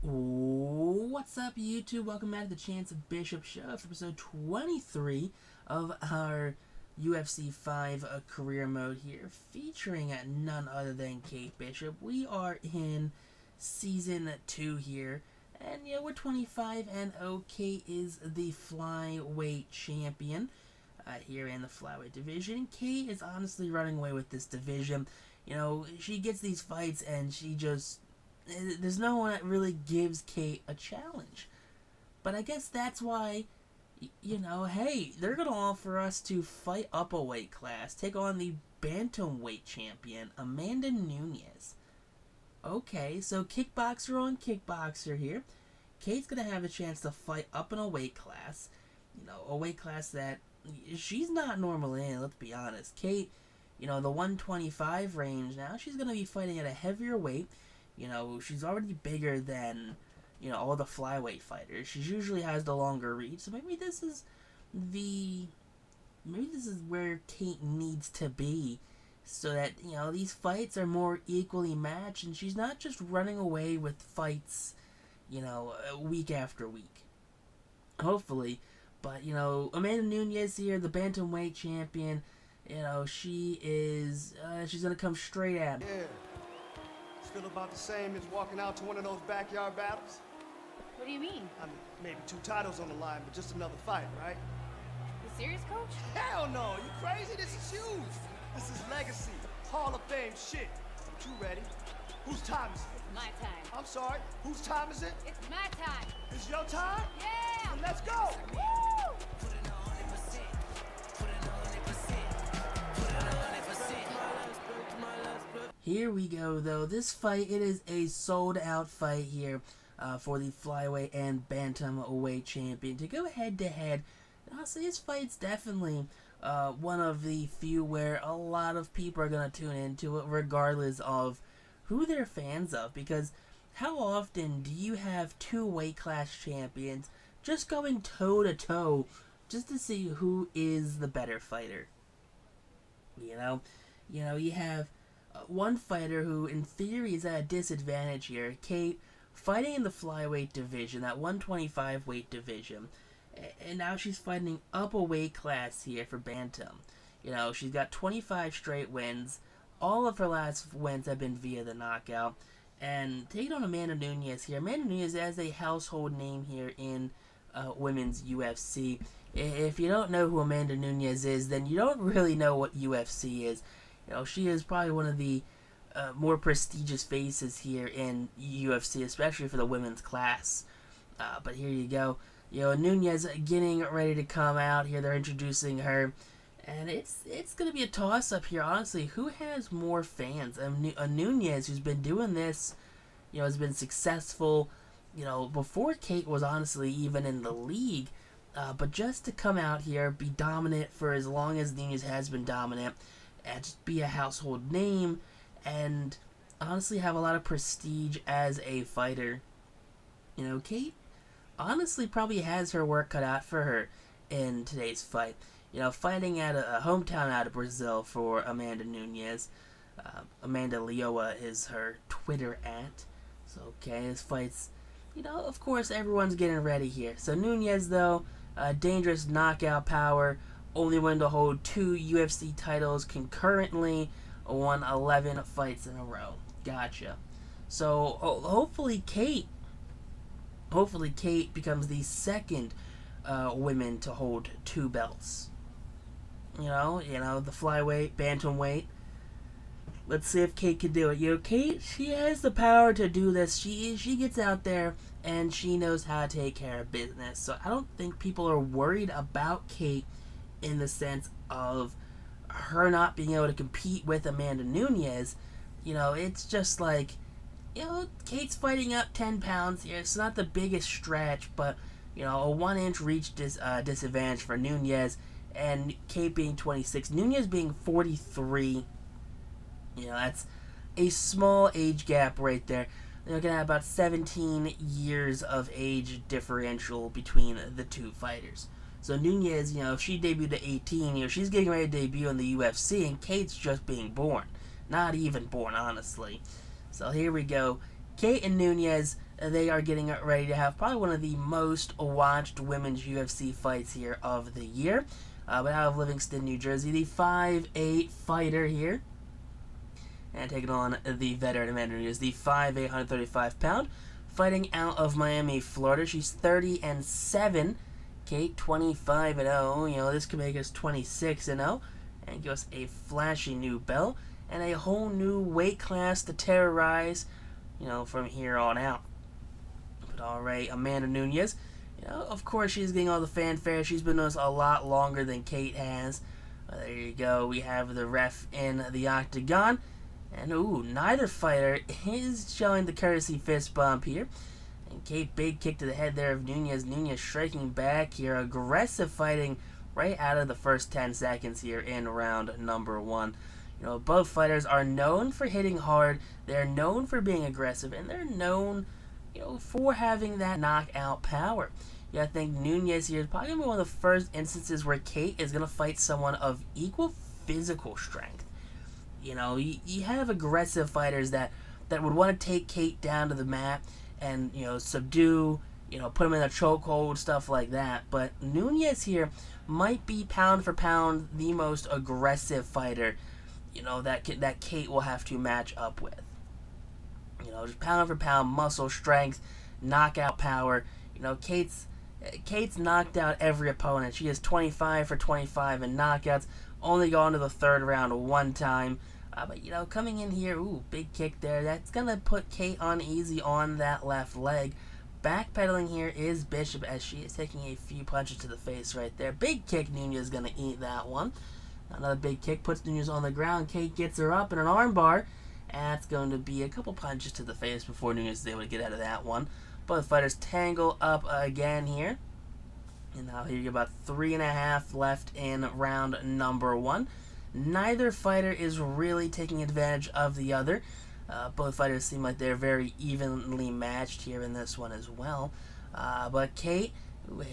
What's up, YouTube? Welcome back to the Chance of Bishop Show for episode 23 of our UFC 5 career mode here, featuring none other than Kate Bishop. We are in season 2 here, and yeah, we're 25-0. Kate is the Flyweight champion here in the Flyweight division. Kate is honestly running away with this division. You know, she gets these fights and there's no one that really gives Kate a challenge. But I guess that's why, hey, they're going to offer us to fight up a weight class, take on the Bantamweight champion, Amanda Nunes. Okay, so kickboxer on kickboxer here. Kate's going to have a chance to fight up in a weight class. A weight class that she's not normally in, let's be honest. Kate, the 125 range now, she's going to be fighting at a heavier weight. She's already bigger than, all the flyweight fighters. She usually has the longer reach, so maybe this is where Kate needs to be, so that, these fights are more equally matched, and she's not just running away with fights, week after week. Hopefully. But, Amanda Nunes here, the Bantamweight champion, she's going to come straight at me. Yeah. Feel about the same as walking out to one of those backyard battles? What do you mean? I mean, maybe 2 titles on the line, but just another fight, right? You serious, coach? Hell no! You crazy? This is huge! This is legacy, Hall of Fame shit. But you ready? Whose time is it? My time. I'm sorry, whose time is it? It's my time. It's your time? Yeah! Then let's go! Woo! Here we go, though. This fight, it is a sold-out fight here for the Flyweight and Bantamweight champion to go head-to-head. Honestly, this fight's definitely one of the few where a lot of people are going to tune into it, regardless of who they're fans of. Because how often do you have 2 weight class champions just going toe-to-toe just to see who is the better fighter? You have one fighter who, in theory, is at a disadvantage here. Kate, fighting in the flyweight division, that 125 weight division, and now she's fighting up a weight class here for Bantam. She's got 25 straight wins. All of her last wins have been via the knockout. And taking on Amanda Nunes here. Amanda Nunes is a household name here in women's UFC. If you don't know who Amanda Nunes is, then you don't really know what UFC is. She is probably one of the more prestigious faces here in UFC, especially for the women's class. But here you go. Nunes getting ready to come out here. They're introducing her. And it's going to be a toss-up here, honestly. Who has more fans? Nunes, who's been doing this, has been successful, before Kate was honestly even in the league. But just to come out here, be dominant for as long as Nunes has been dominant, and just be a household name, and honestly have a lot of prestige as a fighter. Kate honestly probably has her work cut out for her in today's fight. Fighting at a hometown out of Brazil for Amanda Nunes. Amanda Leoa is her Twitter @. So, okay, this fight's, of course, everyone's getting ready here. So, Nunes, though, dangerous knockout power. Only one to hold 2 UFC titles concurrently, won 11 fights in a row. Gotcha. So hopefully Kate becomes the second woman to hold 2 belts. The flyweight, bantamweight. Let's see if Kate can do it. Kate, she has the power to do this. She gets out there and she knows how to take care of business. So I don't think people are worried about Kate in the sense of her not being able to compete with Amanda Nunes. It's just like, Kate's fighting up 10 pounds here. It's not the biggest stretch, but, a 1-inch reach disadvantage for Nunes, and Kate being 26, Nunes being 43. That's a small age gap right there. They're looking at about 17 years of age differential between the 2 fighters. So Nunes, if she debuted at 18, she's getting ready to debut in the UFC, and Kate's just being born. Not even born, honestly. So here we go. Kate and Nunes, they are getting ready to have probably one of the most watched women's UFC fights here of the year. But out of Livingston, New Jersey, the 5'8" fighter here. And taking on the veteran Amanda Nunes, the 5'8", 135-pound, fighting out of Miami, Florida. She's 30-7. Kate 25-0. You know, this could make us 26-0 and give us a flashy new belt and a whole new weight class to terrorize, you know, from here on out. But all right, Amanda Nunes, you know, of course she's getting all the fanfare. She's been with us a lot longer than Kate has. There you go. We have the ref in the octagon. And, ooh, neither fighter is showing the courtesy fist bump here. And Kate, big kick to the head there of Nunes. Nunes striking back here. Aggressive fighting right out of the first 10 seconds here in round number 1. You know, both fighters are known for hitting hard. They're known for being aggressive. And they're known, you know, for having that knockout power. Yeah, I think Nunes here is probably going to be one of the first instances where Kate is going to fight someone of equal physical strength. You know, you have aggressive fighters that would want to take Kate down to the mat and, you know, subdue, you know, put him in a chokehold, stuff like that. But Nunes here might be pound for pound the most aggressive fighter, you know, that Kate will have to match up with. You know, just pound for pound, muscle strength, knockout power. You know, Kate's knocked out every opponent. She is 25 for 25 in knockouts, only gone to the third round one time. But, you know, coming in here, ooh, big kick there. That's going to put Kate uneasy on that left leg. Backpedaling here is Bishop as she is taking a few punches to the face right there. Big kick, Nunes is going to eat that one. Another big kick puts Nunes on the ground. Kate gets her up in an armbar. And that's going to be a couple punches to the face before Nunes is able to get out of that one. Both fighters tangle up again here. And now here you got about 3.5 left in round number 1. Neither fighter is really taking advantage of the other. Both fighters seem like they're very evenly matched here in this one as well. But Kate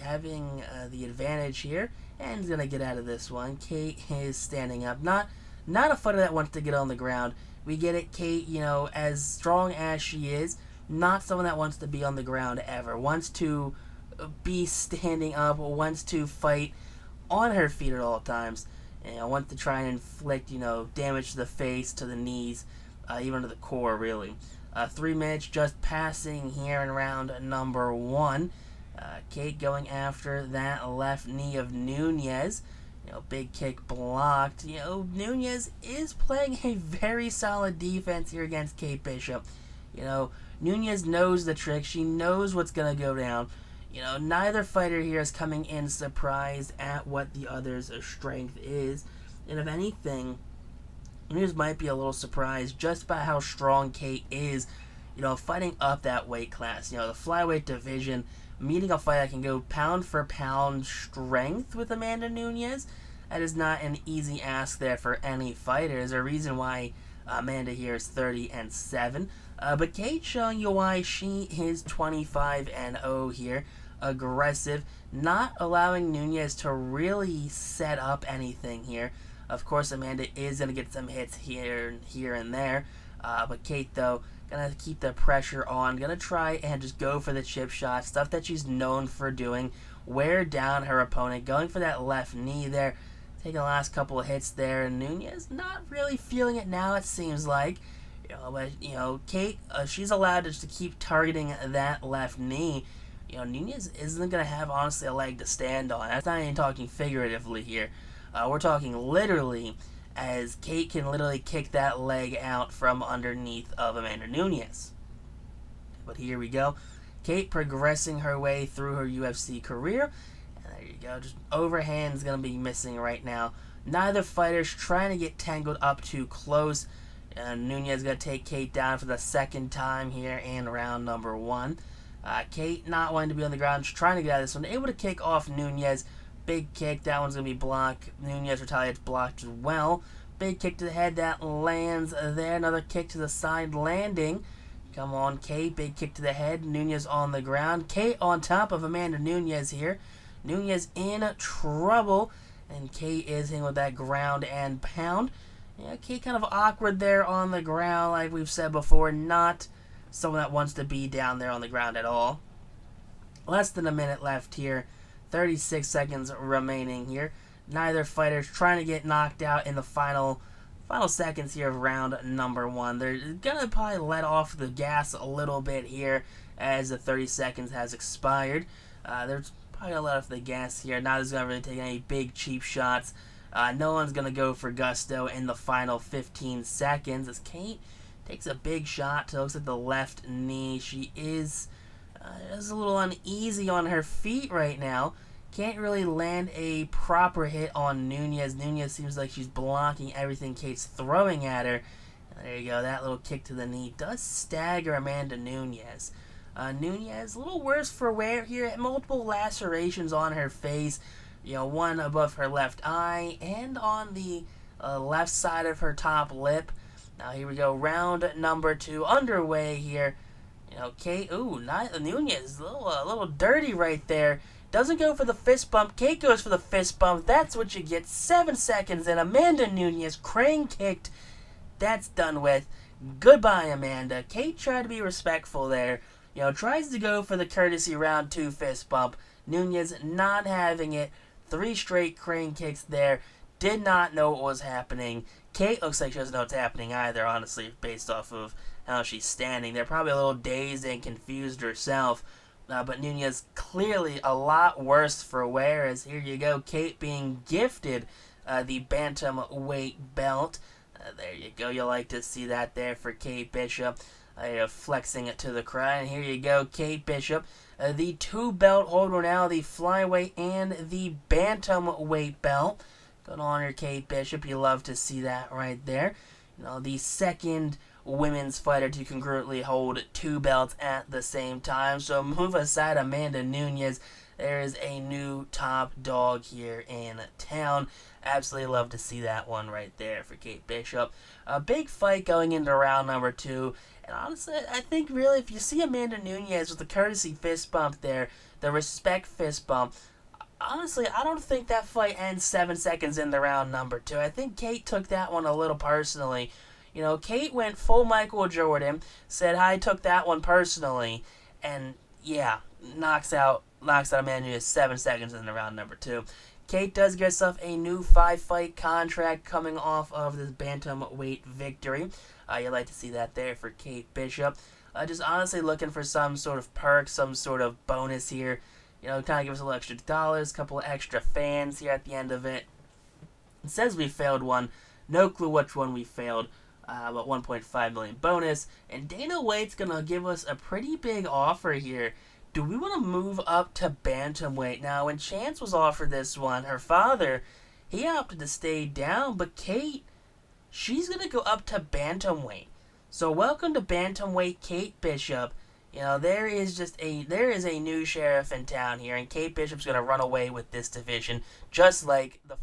having the advantage here and is going to get out of this one. Kate is standing up. Not a fighter that wants to get on the ground. We get it, Kate, you know, as strong as she is, not someone that wants to be on the ground ever. Wants to be standing up, wants to fight on her feet at all times. And wants to try and inflict, you know, damage to the face, to the knees, even to the core, really. 3 minutes just passing here in round number 1. Kate going after that left knee of Nunes. You know, big kick blocked. You know, Nunes is playing a very solid defense here against Kate Bishop. You know, Nunes knows the trick. She knows what's going to go down. You know, neither fighter here is coming in surprised at what the other's strength is. And if anything, Nunes might be a little surprised just by how strong Kate is, you know, fighting up that weight class. You know, the flyweight division, meeting a fight that can go pound for pound strength with Amanda Nunes, that is not an easy ask there for any fighter. There's a reason why Amanda here is 30-7. But Kate showing you why she is 25-0 here. Aggressive, not allowing Nunes to really set up anything here. Of course, Amanda is going to get some hits here and there. But Kate, though, going to keep the pressure on. Going to try and just go for the chip shot. Stuff that she's known for doing. Wear down her opponent. Going for that left knee there. Taking the last couple of hits there. And Nunes not really feeling it now, it seems like. You know, but, you know, Kate, she's allowed just to keep targeting that left knee. You know, Nunes isn't going to have, honestly, a leg to stand on. That's not even talking figuratively here. We're talking literally, as Kate can literally kick that leg out from underneath of Amanda Nunes. But here we go. Kate progressing her way through her UFC career. And there you go. Just overhand's going to be missing right now. Neither fighter's trying to get tangled up too close. And Nunes going to take Kate down for the second time here in round number 1. Kate not wanting to be on the ground, just trying to get out of this one. Able to kick off Nunes. Big kick. That one's going to be blocked. Nunes retaliates, blocked as well. Big kick to the head. That lands there. Another kick to the side landing. Come on, Kate. Big kick to the head. Nunes on the ground. Kate on top of Amanda Nunes here. Nunes in trouble. And Kate is hitting with that ground and pound. Yeah, Kate kind of awkward there on the ground, like we've said before. Not someone that wants to be down there on the ground at all. Less than a minute left here. 36 seconds remaining here. Neither fighter's trying to get knocked out in the final seconds here of round number 1. They're going to probably let off the gas a little bit here as the 30 seconds has expired. They're probably going to let off the gas here. Not as going to really take any big cheap shots. No one's going to go for gusto in the final 15 seconds as Kate takes a big shot. Looks at the left knee. She is a little uneasy on her feet right now. Can't really land a proper hit on Nunes. Nunes seems like she's blocking everything Kate's throwing at her. There you go. That little kick to the knee does stagger Amanda Nunes. Nunes, a little worse for wear here. Multiple lacerations on her face. One above her left eye and on the left side of her top lip. Now here we go. Round number 2 underway here. Kate, Nunes, a little dirty right there. Doesn't go for the fist bump. Kate goes for the fist bump. That's what you get. 7 seconds and Amanda Nunes crane kicked. That's done with. Goodbye, Amanda. Kate tried to be respectful there. Tries to go for the courtesy round 2 fist bump. Nunes not having it. 3 straight crane kicks there. Did not know what was happening. Kate looks like she doesn't know what's happening either, honestly, based off of how she's standing. They're probably a little dazed and confused herself. But Nunes clearly a lot worse for wear, as here you go, Kate being gifted the Bantamweight belt. There you go, you'll like to see that there for Kate Bishop. Flexing it to the crowd, and here you go, Kate Bishop. The 2-belt holder now, the Flyweight and the Bantamweight belt. Good on her, Kate Bishop. You love to see that right there. The second women's fighter to congruently hold 2 belts at the same time. So move aside Amanda Nunes. There is a new top dog here in town. Absolutely love to see that one right there for Kate Bishop. A big fight going into round number 2. And honestly, I think really if you see Amanda Nunes with the courtesy fist bump there, the respect fist bump, honestly, I don't think that fight ends 7 seconds into round number 2. I think Kate took that one a little personally. Kate went full Michael Jordan, said I took that one personally, and yeah, knocks out Amanda Nunes 7 seconds into round number 2. Kate does get herself a new 5-fight contract coming off of this bantamweight victory. You'd like to see that there for Kate Bishop. Just honestly looking for some sort of perk, some sort of bonus here. Kind of give us a little extra dollars, a couple of extra fans here at the end of it. It says we failed one. No clue which one we failed. But 1.5 million bonus. And Dana White's going to give us a pretty big offer here. Do we want to move up to bantamweight? Now, when Chance was offered this one, her father, he opted to stay down. But Kate, she's going to go up to bantamweight. So welcome to bantamweight, Kate Bishop. There is a new sheriff in town here, and Kate Bishop's going to run away with this division, just like the